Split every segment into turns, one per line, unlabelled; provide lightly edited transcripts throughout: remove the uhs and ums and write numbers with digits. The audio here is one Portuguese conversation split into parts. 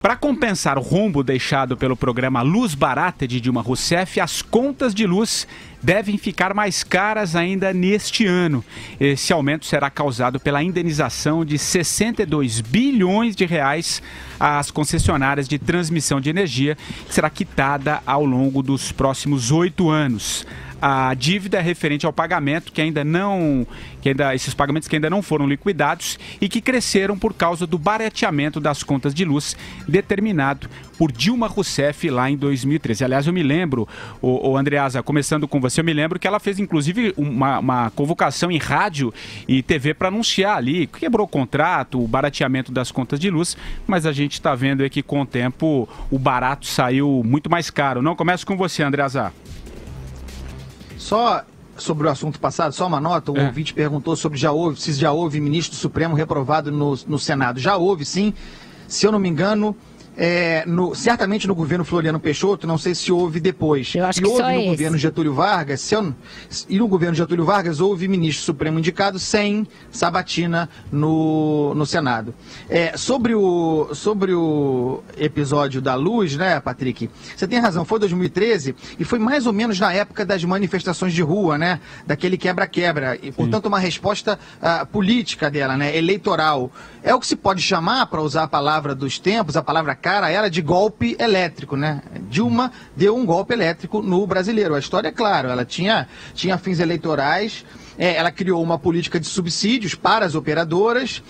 Para compensar o rombo deixado pelo programa Luz Barata de Dilma Rousseff, as contas de luz devem ficar mais caras ainda neste ano. Esse aumento será causado pela indenização de 62 bilhões de reais às concessionárias de transmissão de energia, que será quitada ao longo dos próximos 8 anos. A dívida é referente ao pagamento esses pagamentos que ainda não foram liquidados e que cresceram por causa do barateamento das contas de luz determinado por Dilma Rousseff lá em 2013. Aliás, eu me lembro, Andreasa, começando com você, eu me lembro que ela fez inclusive uma convocação em rádio e TV para anunciar ali, quebrou o contrato, o barateamento das contas de luz, mas a gente está vendo aí que com o tempo o barato saiu muito mais caro. Não, começo com você, Andreasa.
Só sobre o assunto passado, só uma nota, o ouvinte perguntou sobre se já houve ministro Supremo reprovado no Senado. Já houve, sim, se eu não me engano, certamente no governo Floriano Peixoto, não sei se houve depois.
Eu acho que
houve
só
no
esse.
Governo Getúlio Vargas, e no governo Getúlio Vargas houve ministro Supremo indicado sem sabatina no Senado. Sobre o episódio da luz, né, Patrick? Você tem razão, foi 2013 e foi mais ou menos na época das manifestações de rua, né? Daquele quebra-quebra, e portanto uma resposta política dela, né? Eleitoral. É o que se pode chamar, para usar a palavra dos tempos, a palavra cara era de golpe elétrico, né? Dilma deu um golpe elétrico no brasileiro. A história é clara, ela tinha fins eleitorais, ela criou uma política de subsídios para as operadoras,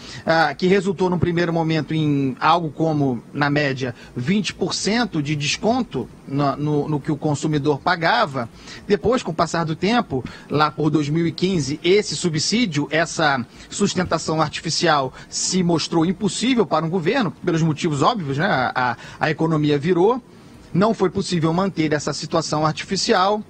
que resultou num primeiro momento em algo como, na média, 20% de desconto no que o consumidor pagava. Depois, com o passar do tempo, lá por 2015, esse subsídio, essa sustentação artificial se mostrou impossível para um governo, pelos motivos óbvios, né? A economia virou, não foi possível manter essa situação artificial,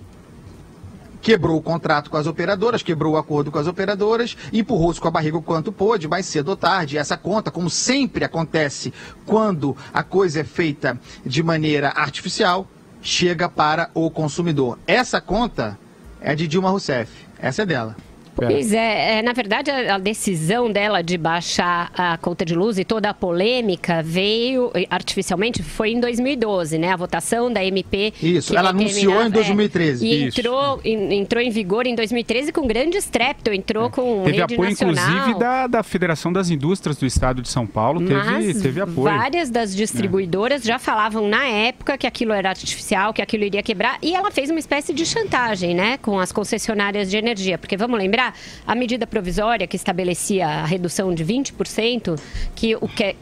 quebrou o contrato com as operadoras, quebrou o acordo com as operadoras, empurrou-se com a barriga o quanto pôde, mais cedo ou tarde. Essa conta, como sempre acontece quando a coisa é feita de maneira artificial, chega para o consumidor. Essa conta é de Dilma Rousseff, essa é dela.
Pois na verdade a decisão dela de baixar a conta de luz e toda a polêmica veio artificialmente, foi em 2012, né? A votação da MP.
Isso, ela anunciou em 2013.
E entrou em vigor em 2013 com grande estrépito, entrou com
teve
rede
apoio,
nacional.
inclusive, da Federação das Indústrias do Estado de São Paulo, teve apoio.
Várias das distribuidoras já falavam na época que aquilo era artificial, que aquilo iria quebrar, e ela fez uma espécie de chantagem, né? Com as concessionárias de energia, porque vamos lembrar, a medida provisória que estabelecia a redução de 20%,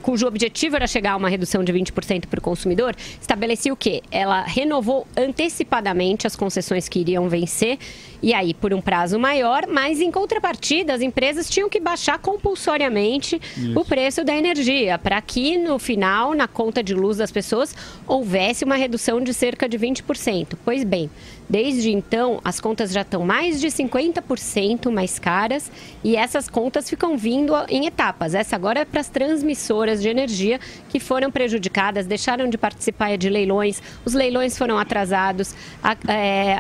cujo objetivo era chegar a uma redução de 20% para o consumidor, estabelecia o quê? Ela renovou antecipadamente as concessões que iriam vencer, e aí por um prazo maior, mas em contrapartida as empresas tinham que baixar compulsoriamente o preço da energia, para que no final, na conta de luz das pessoas, houvesse uma redução de cerca de 20%. Pois bem, desde então, as contas já estão mais de 50% mais caras, e essas contas ficam vindo em etapas. Essa agora é para as transmissoras de energia que foram prejudicadas, deixaram de participar de leilões, os leilões foram atrasados,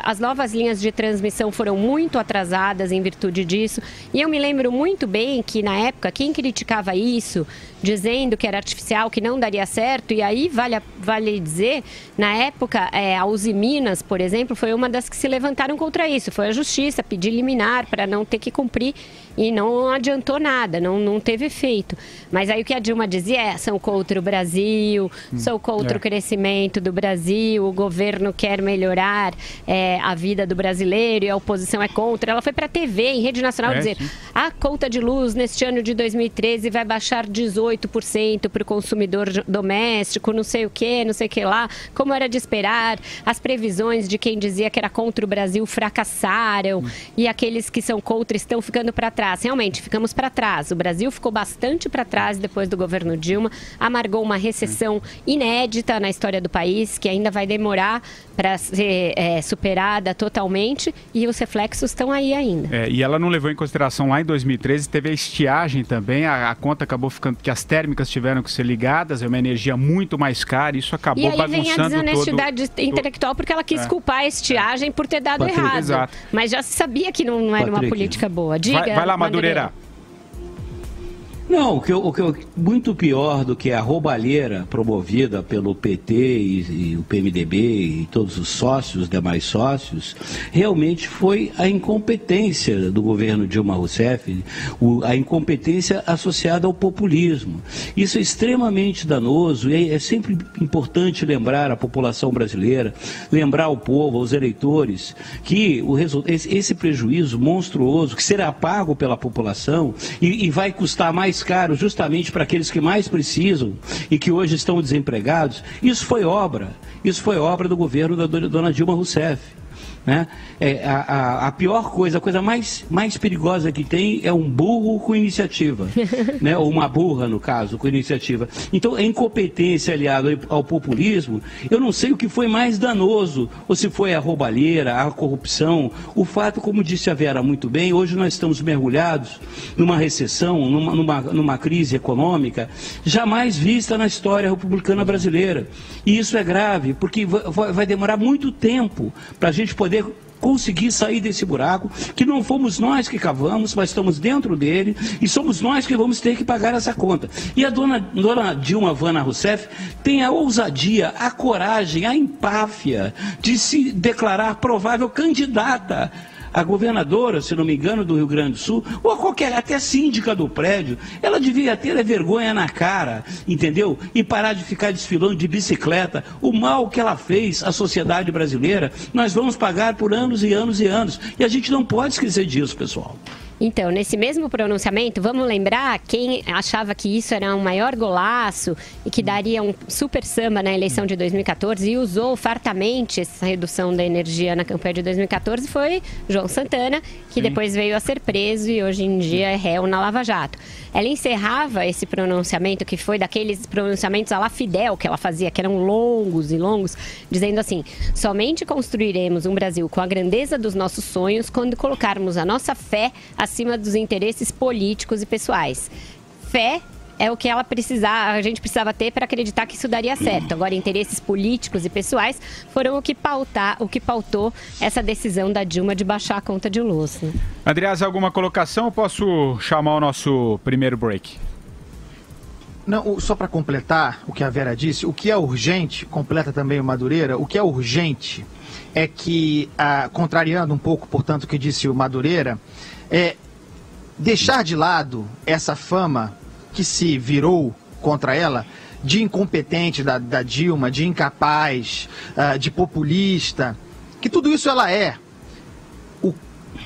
as novas linhas de transmissão foram muito atrasadas em virtude disso. E eu me lembro muito bem que, na época, quem criticava isso, dizendo que era artificial, que não daria certo, e aí vale dizer, na época, a Uzi Minas, por exemplo, foi uma das que se levantaram contra isso. Foi a justiça pedir liminar para não ter que cumprir, e não adiantou nada, não teve efeito. Mas aí o que a Dilma dizia são contra o Brasil, são contra o crescimento do Brasil, o governo quer melhorar a vida do brasileiro e a oposição é contra. Ela foi para a TV, em rede nacional, dizer a conta de luz neste ano de 2013 vai baixar 18% para o consumidor doméstico, não sei o que lá, como era de esperar. As previsões de quem dizia que era contra o Brasil fracassaram, e aqueles que são contra estão ficando para trás. Realmente, ficamos para trás. O Brasil ficou bastante para trás depois do governo Dilma, amargou uma recessão inédita na história do país, que ainda vai demorar para ser superada totalmente, e os reflexos estão aí ainda.
E ela não levou em consideração lá em 2013, teve a estiagem também, a conta acabou ficando que as térmicas tiveram que ser ligadas, é uma energia muito mais cara, isso acabou bagunçando todo.
E aí vem a desonestidade intelectual, porque ela quis culpar a estiagem por ter dado errado. Exato. Mas já se sabia que não era uma política boa. Diga,
vai lá, Madureira.
Não, muito pior do que a roubalheira promovida pelo PT e o PMDB e todos os sócios, demais sócios, realmente foi a incompetência do governo Dilma Rousseff, a incompetência associada ao populismo. Isso é extremamente danoso e é sempre importante lembrar a população brasileira, lembrar ao povo, aos eleitores, que esse prejuízo monstruoso que será pago pela população e vai custar mais caro justamente para aqueles que mais precisam e que hoje estão desempregados, isso foi obra do governo da dona Dilma Rousseff. Né? A pior coisa, a coisa mais perigosa que tem é um burro com iniciativa, né? Ou uma burra, no caso, com iniciativa. Então, a incompetência aliada ao populismo, eu não sei o que foi mais danoso, ou se foi a roubalheira, a corrupção. O fato, como disse a Vera muito bem, hoje nós estamos mergulhados numa recessão, numa crise econômica jamais vista na história republicana brasileira. E isso é grave, porque vai demorar muito tempo para a gente poder conseguir sair desse buraco, que não fomos nós que cavamos, mas estamos dentro dele, e somos nós que vamos ter que pagar essa conta. E a dona Dilma Vana Rousseff tem a ousadia, a coragem, a empáfia de se declarar provável candidata a governadora, se não me engano, do Rio Grande do Sul, ou a qualquer, até síndica do prédio. Ela devia ter a vergonha na cara, entendeu? E parar de ficar desfilando de bicicleta. O mal que ela fez à sociedade brasileira, nós vamos pagar por anos e anos e anos. E a gente não pode esquecer disso, pessoal.
Então, nesse mesmo pronunciamento, vamos lembrar quem achava que isso era um maior golaço e que daria um super samba na eleição de 2014 e usou fartamente essa redução da energia na campanha de 2014 foi João Santana, que depois veio a ser preso e hoje em dia é réu na Lava Jato. Ela encerrava esse pronunciamento, que foi daqueles pronunciamentos à la Fidel que ela fazia, que eram longos e longos, dizendo assim: somente construiremos um Brasil com a grandeza dos nossos sonhos quando colocarmos a nossa fé acima dos interesses políticos e pessoais. Fé é o que a gente precisava ter para acreditar que isso daria certo. Agora, interesses políticos e pessoais foram o que pautou essa decisão da Dilma de baixar a conta de luz. Né?
Andreasa, alguma colocação ou posso chamar o nosso primeiro break?
Não, só para completar o que a Vera disse, o que é urgente, completa também o Madureira, o que é urgente é que, contrariando um pouco, portanto, o que disse o Madureira, é deixar de lado essa fama que se virou contra ela, de incompetente da Dilma, de incapaz, de populista, que tudo isso ela é.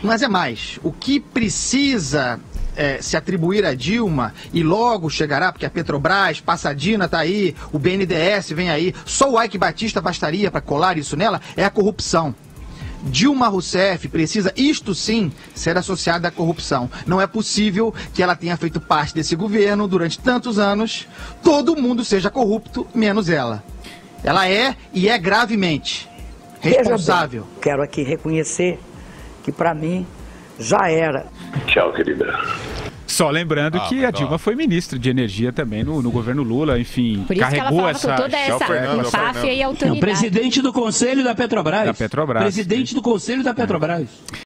Mas é mais, o que precisa se atribuir a Dilma, e logo chegará, porque a Petrobras, Passadina está aí, o BNDES vem aí, só o Ike Batista bastaria para colar isso nela, é a corrupção. Dilma Rousseff precisa, isto sim, ser associada à corrupção. Não é possível que ela tenha feito parte desse governo durante tantos anos, todo mundo seja corrupto, menos ela. Ela é, e é gravemente, responsável.
Bem, quero aqui reconhecer que, para mim, já era.
Tchau, querida.
Só lembrando que a Dilma foi ministra de Energia também no governo Lula, enfim,
por isso
carregou
que ela falava com toda essa empáfia e autoridade.
Presidente do Conselho da Petrobras.
Da Petrobras.
Presidente do Conselho da Petrobras.